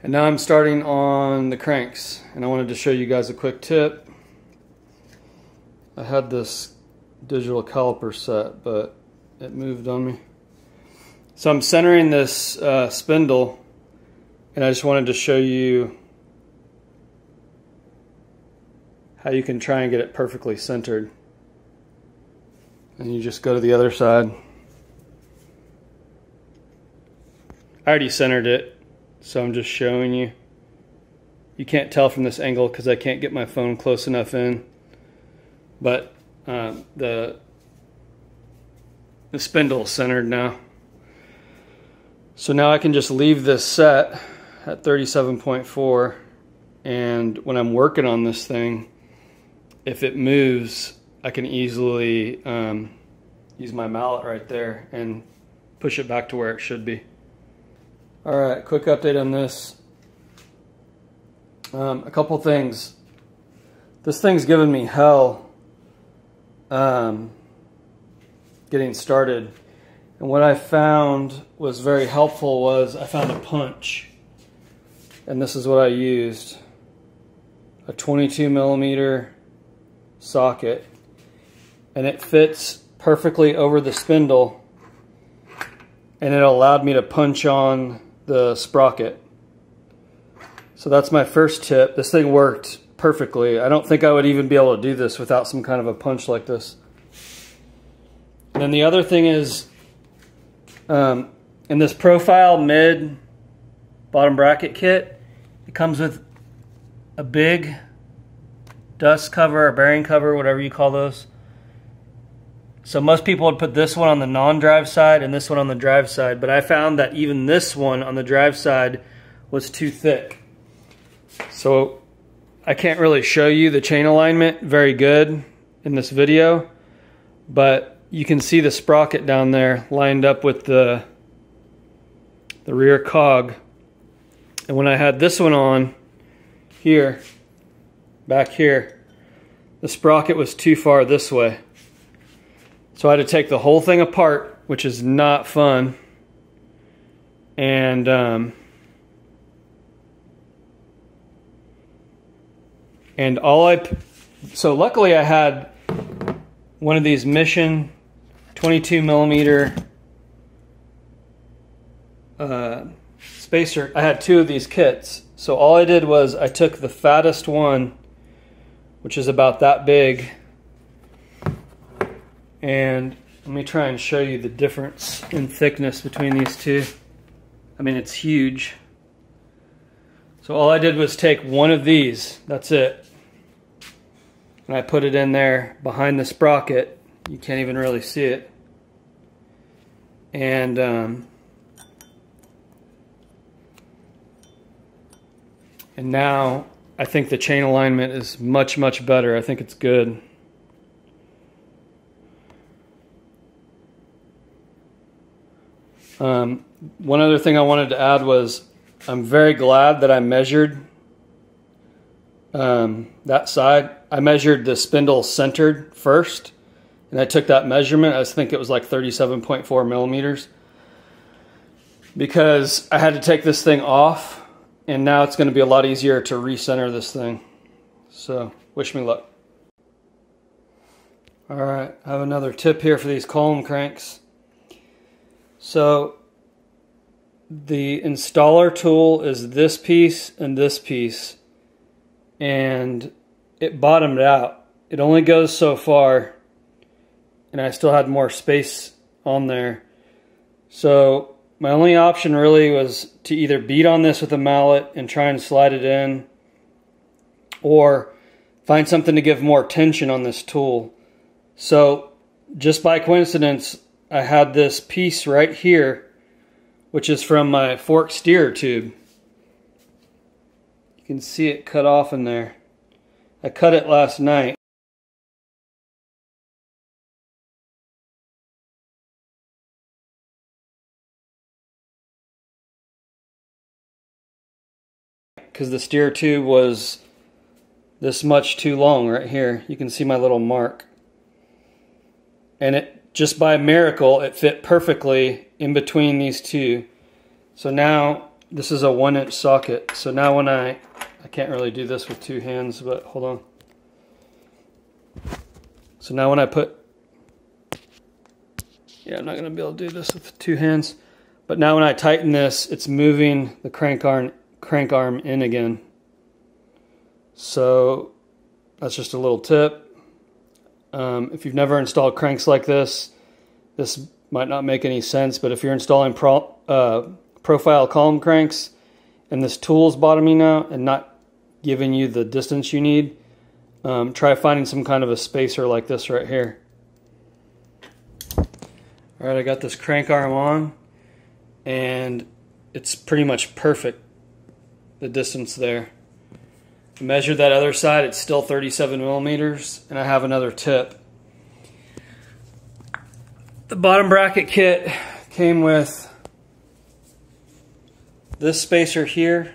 And now I'm starting on the cranks, and I wanted to show you guys a quick tip. I had this digital caliper set, but it moved on me. So I'm centering this spindle, and I just wanted to show you how you can try and get it perfectly centered. And you just go to the other side. I already centered it, so I'm just showing you. You can't tell from this angle because I can't get my phone close enough in. But the spindle is centered now. So now I can just leave this set at 37.4, and when I'm working on this thing, if it moves, I can easily use my mallet right there and push it back to where it should be. Alright, quick update on this. A couple things. This thing's given me hell getting started. And what I found was very helpful was I found a punch. And this is what I used. A 22mm socket. And it fits perfectly over the spindle. And it allowed me to punch on the sprocket. So that's my first tip. This thing worked perfectly. I don't think I would even be able to do this without some kind of a punch like this. And then the other thing is, in this profile mid bottom bracket kit, it comes with a big dust cover or bearing cover, whatever you call those. So most people would put this one on the non-drive side and this one on the drive side, but I found that even this one on the drive side was too thick. So I can't really show you the chain alignment very good in this video, but you can see the sprocket down there lined up with the rear cog. And when I had this one on here, back here, the sprocket was too far this way. So I had to take the whole thing apart, which is not fun. And so luckily I had one of these Mission 22mm spacer. I had two of these kits. So all I did was I took the fattest one, which is about that big, and let me try and show you the difference in thickness between these two. I mean, it's huge. So all I did was take one of these, that's it. And I put it in there behind the sprocket. You can't even really see it. And now I think the chain alignment is much, much better. I think it's good. One other thing I wanted to add was I'm very glad that I measured that side. I measured the spindle centered first, and I took that measurement. I think it was like 37.4 millimeters, because I had to take this thing off, and now it's going to be a lot easier to recenter this thing. So wish me luck. Alright, I have another tip here for these column cranks. So the installer tool is this piece and this piece, and it bottomed out. It only goes so far, and I still had more space on there. So my only option really was to either beat on this with a mallet and try and slide it in, or find something to give more tension on this tool. So just by coincidence, I had this piece right here, which is from my fork steer tube. You can see it cut off in there. I cut it last night. Because the steer tube was this much too long right here. You can see my little mark. And it, just by miracle, it fit perfectly in between these two. So now, this is a 1-inch socket. So now when I can't really do this with two hands, but hold on. So now when I put, yeah, I'm not gonna be able to do this with two hands. But now when I tighten this, it's moving the crank arm in again. So that's just a little tip. If you've never installed cranks like this might not make any sense, but if you're installing profile column cranks and this tool's bottoming out and not giving you the distance you need, try finding some kind of a spacer like this right here. Alright, I got this crank arm on and it's pretty much perfect, the distance there. I measured that other side, it's still 37 millimeters, and I have another tip. The bottom bracket kit came with this spacer here,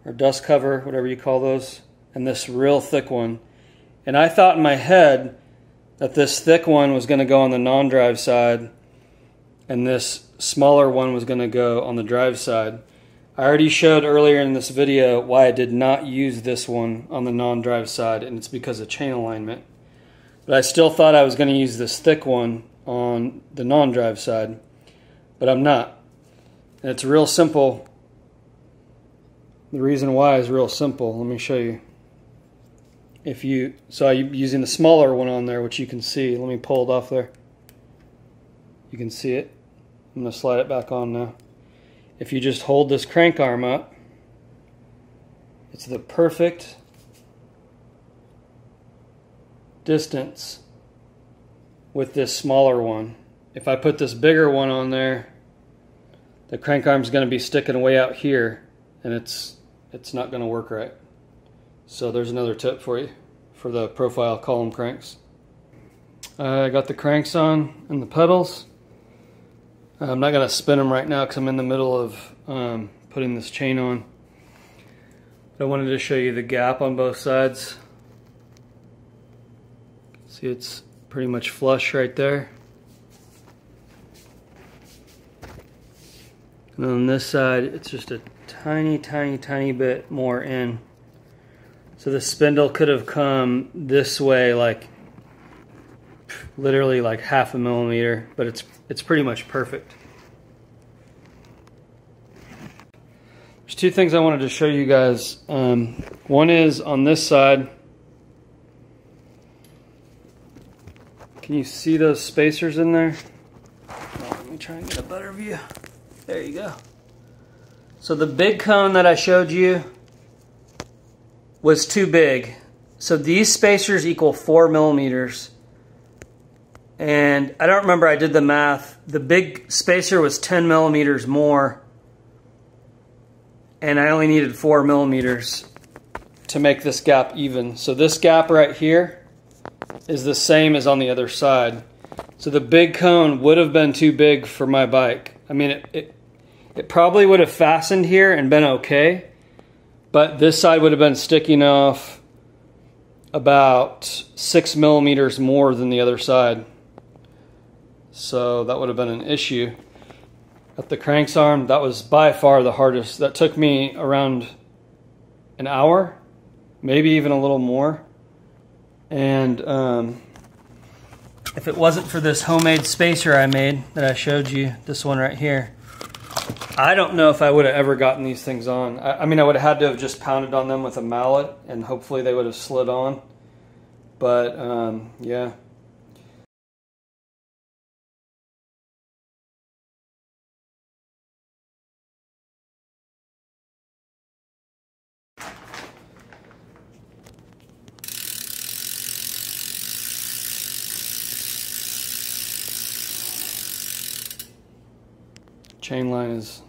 or dust cover, whatever you call those, and this real thick one. And I thought in my head that this thick one was going to go on the non-drive side, and this smaller one was going to go on the drive side. I already showed earlier in this video why I did not use this one on the non-drive side, and it's because of chain alignment. But I still thought I was going to use this thick one on the non-drive side, but I'm not. And it's real simple. The reason why is real simple. Let me show you. So I'm using the smaller one on there, which you can see. Let me pull it off there. You can see it. I'm going to slide it back on now. If you just hold this crank arm up, it's the perfect distance with this smaller one. If I put this bigger one on there, the crank arm's going to be sticking way out here, and it's not going to work right. So there's another tip for you for the profile column cranks. I got the cranks on and the pedals. I'm not going to spin them right now because I'm in the middle of putting this chain on. But I wanted to show you the gap on both sides. See, it's pretty much flush right there. And on this side, it's just a tiny, tiny, tiny bit more in. So the spindle could have come this way, like literally like 1/2 millimeter, but it's pretty much perfect. There's two things I wanted to show you guys. One is on this side. Can you see those spacers in there? Let me try and get a better view. There you go. So the big cone that I showed you was too big. So these spacers equal 4 millimeters. And I don't remember, I did the math. The big spacer was 10 millimeters more. And I only needed 4 millimeters to make this gap even. So this gap right here is the same as on the other side. So the big cone would have been too big for my bike. I mean, it probably would have fastened here and been okay. But this side would have been sticking off about 6 millimeters more than the other side. So that would have been an issue. At the cranks arm, that was by far the hardest. That took me around an hour, maybe even a little more. And if it wasn't for this homemade spacer I made that I showed you, this one right here, I don't know if I would have ever gotten these things on. I mean, I would have had to have just pounded on them with a mallet, and hopefully they would have slid on. But yeah. Chain line is